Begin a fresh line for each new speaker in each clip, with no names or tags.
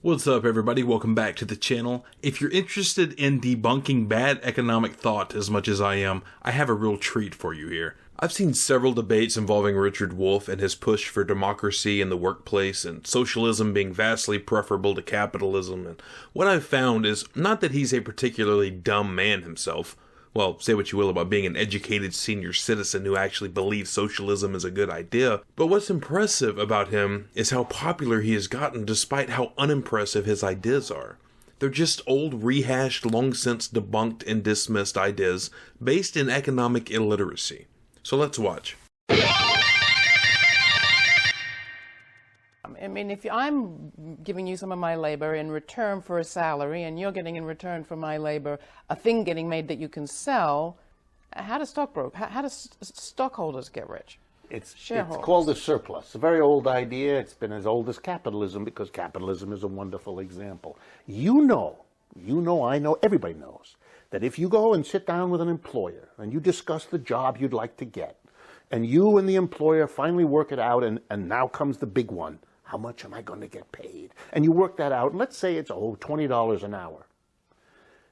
What's up, everybody? Welcome back to the channel. If you're interested in debunking bad economic thought as much as I am, I have a real treat for you here. I've seen several debates involving Richard Wolff and his push for democracy in the workplace and socialism being vastly preferable to capitalism, and what I've found is not that he's a particularly dumb man himself. Well, say what you will about being an educated senior citizen who actually believes socialism is a good idea, but what's impressive about him is how popular he has gotten despite how unimpressive his ideas are. They're just old, rehashed, long since debunked and dismissed ideas based in economic illiteracy. So let's watch.
I mean, if I'm giving you some of my labor in return for a salary, and you're getting in return for my labor a thing getting made that you can sell, how do stockholders get rich?
It's called a surplus. It's a very old idea. It's been as old as capitalism because capitalism is a wonderful example. I know, everybody knows that if you go and sit down with an employer and you discuss the job you'd like to get, and you and the employer finally work it out, and now comes the big one. How much am I going to get paid? And you work that out, and let's say it's, $20 an hour.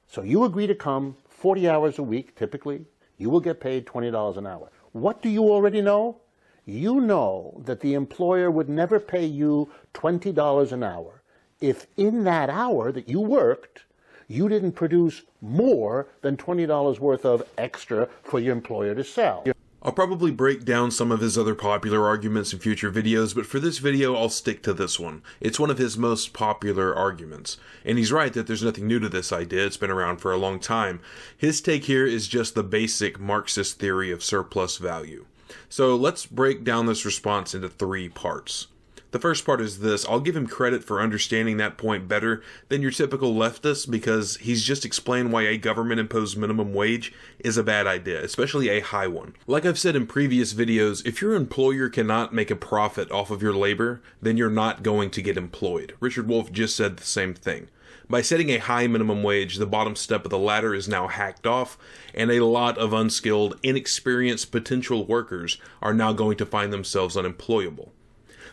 So you agree to come 40 hours a week, typically. You will get paid $20 an hour. What do you already know? You know that the employer would never pay you $20 an hour if in that hour that you worked, you didn't produce more than $20 worth of extra for your employer to sell.
I'll probably break down some of his other popular arguments in future videos, but for this video I'll stick to this one. It's one of his most popular arguments. And he's right that there's nothing new to this idea, it's been around for a long time. His take here is just the basic Marxist theory of surplus value. So let's break down this response into 3 parts. The first part is this: I'll give him credit for understanding that point better than your typical leftist because he's just explained why a government-imposed minimum wage is a bad idea, especially a high one. Like I've said in previous videos, if your employer cannot make a profit off of your labor, then you're not going to get employed. Richard Wolff just said the same thing. By setting a high minimum wage, the bottom step of the ladder is now hacked off, and a lot of unskilled, inexperienced potential workers are now going to find themselves unemployable.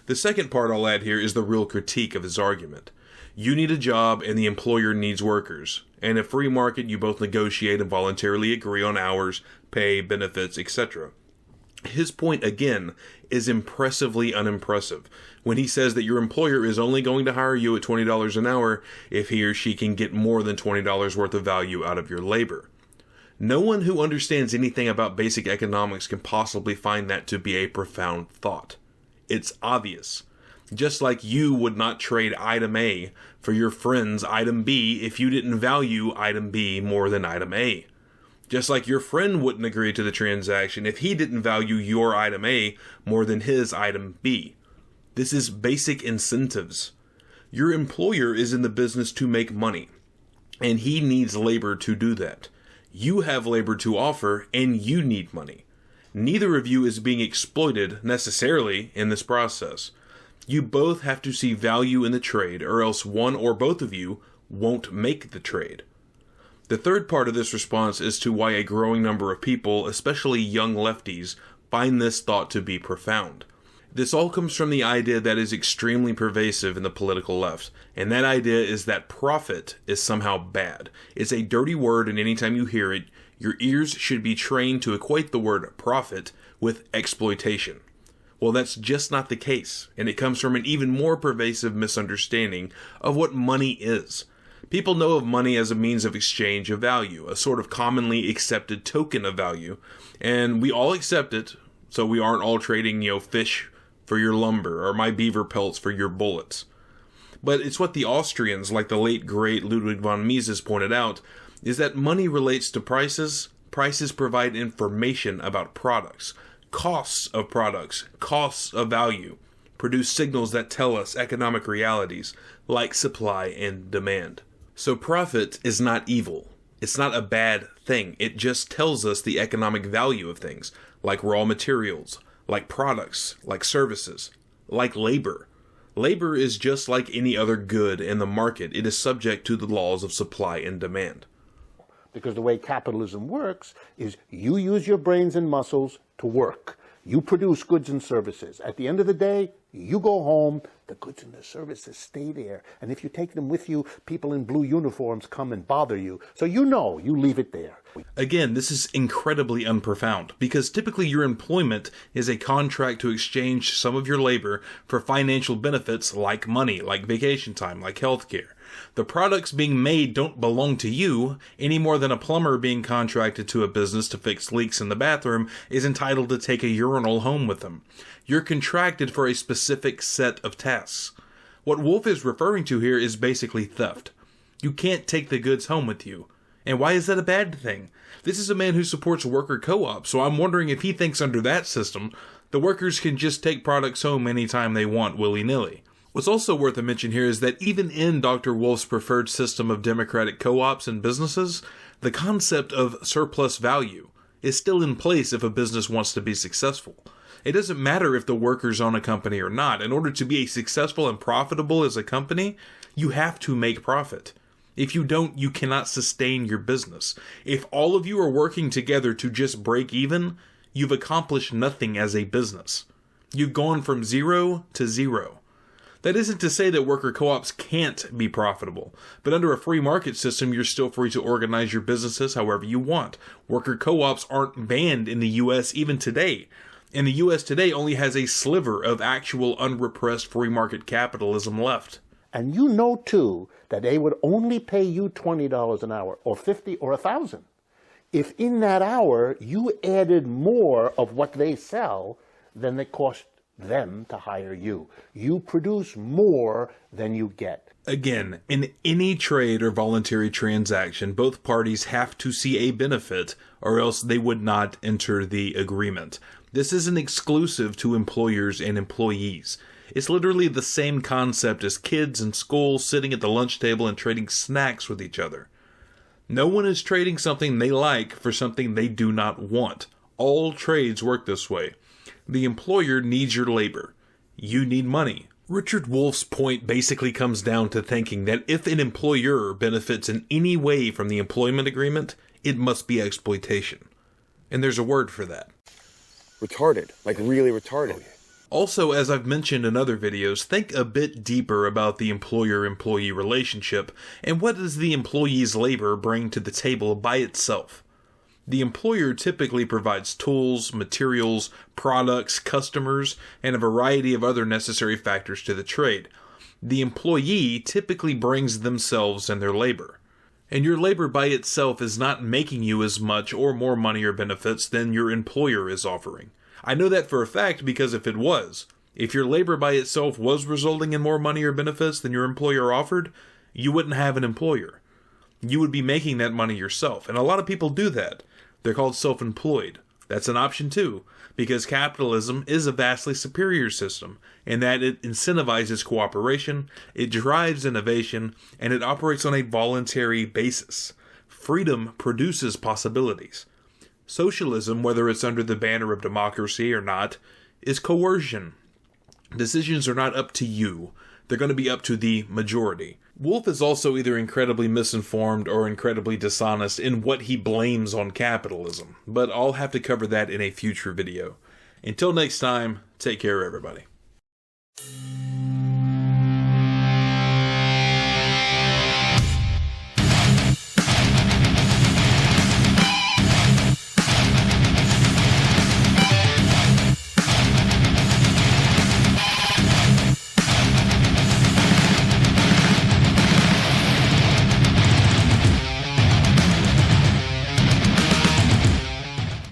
The second part I'll add here is the real critique of his argument. You need a job and the employer needs workers. In a free market, you both negotiate and voluntarily agree on hours, pay, benefits, etc. His point, again, is impressively unimpressive when he says that your employer is only going to hire you at $20 an hour if he or she can get more than $20 worth of value out of your labor. No one who understands anything about basic economics can possibly find that to be a profound thought. It's obvious. Just like you would not trade item A for your friend's item B if you didn't value item B more than item A. Just like your friend wouldn't agree to the transaction if he didn't value your item A more than his item B. This is basic incentives. Your employer is in the business to make money, and he needs labor to do that. You have labor to offer, and you need money. Neither of you is being exploited necessarily in this process. You both have to see value in the trade, or else one or both of you won't make the trade. The third part of this response is to why a growing number of people, especially young lefties, find this thought to be profound. This all comes from the idea that is extremely pervasive in the political left, and that idea is that profit is somehow bad. It's a dirty word, and anytime you hear it, your ears should be trained to equate the word profit with exploitation. Well, that's just not the case, and it comes from an even more pervasive misunderstanding of what money is. People know of money as a means of exchange of value, a sort of commonly accepted token of value, and we all accept it, so we aren't all trading, fish for your lumber or my beaver pelts for your bullets. But it's what the Austrians, like the late great Ludwig von Mises, pointed out, is that money relates to prices. Prices provide information about products. Costs of products, costs of value, produce signals that tell us economic realities like supply and demand. So profit is not evil. It's not a bad thing. It just tells us the economic value of things, like raw materials, like products, like services, like labor. Labor is just like any other good in the market. It is subject to the laws of supply and demand.
Because the way capitalism works is you use your brains and muscles to work. You produce goods and services. At the end of the day, You go home, the goods and the services stay there. And if you take them with you, people in blue uniforms come and bother you. So you know, you leave it there.
Again, this is incredibly unprofound, because typically your employment is a contract to exchange some of your labor for financial benefits like money, like vacation time, like healthcare. The products being made don't belong to you any more than a plumber being contracted to a business to fix leaks in the bathroom is entitled to take a urinal home with them. You're contracted for a specific set of tasks. What Wolff is referring to here is basically theft. You can't take the goods home with you. And why is that a bad thing? This is a man who supports worker co-ops, so I'm wondering if he thinks under that system, the workers can just take products home anytime they want willy-nilly. What's also worth a mention here is that even in Dr. Wolff's preferred system of democratic co-ops and businesses, the concept of surplus value is still in place if a business wants to be successful. It doesn't matter if the workers own a company or not. In order to be successful and profitable as a company, you have to make profit. If you don't, you cannot sustain your business. If all of you are working together to just break even, you've accomplished nothing as a business. You've gone from 0 to 0. That isn't to say that worker co-ops can't be profitable, but under a free market system, you're still free to organize your businesses however you want. Worker co-ops aren't banned in the U.S. even today. And the U.S. today only has a sliver of actual unrepressed free market capitalism left.
And you know, too, that they would only pay you $20 an hour, or $50 or $1,000, if in that hour you added more of what they sell than it cost them to hire you. You produce more than you get.
Again, in any trade or voluntary transaction, both parties have to see a benefit, or else they would not enter the agreement. This isn't exclusive to employers and employees. It's literally the same concept as kids in school sitting at the lunch table and trading snacks with each other. No one is trading something they like for something they do not want. All trades work this way. The employer needs your labor. You need money. Richard Wolff's point basically comes down to thinking that if an employer benefits in any way from the employment agreement, it must be exploitation. And there's a word for that.
Retarded. Like really retarded.
Also, as I've mentioned in other videos, think a bit deeper about the employer-employee relationship and what does the employee's labor bring to the table by itself. The employer typically provides tools, materials, products, customers, and a variety of other necessary factors to the trade. The employee typically brings themselves and their labor. And your labor by itself is not making you as much or more money or benefits than your employer is offering. I know that for a fact because if it was, if your labor by itself was resulting in more money or benefits than your employer offered, you wouldn't have an employer. You would be making that money yourself. And a lot of people do that. They're called self-employed. That's an option too, because capitalism is a vastly superior system in that it incentivizes cooperation, it drives innovation, and it operates on a voluntary basis. Freedom produces possibilities. Socialism, whether it's under the banner of democracy or not, is coercion. Decisions are not up to you. They're going to be up to the majority. Wolff is also either incredibly misinformed or incredibly dishonest in what he blames on capitalism, but I'll have to cover that in a future video. Until next time, take care everybody.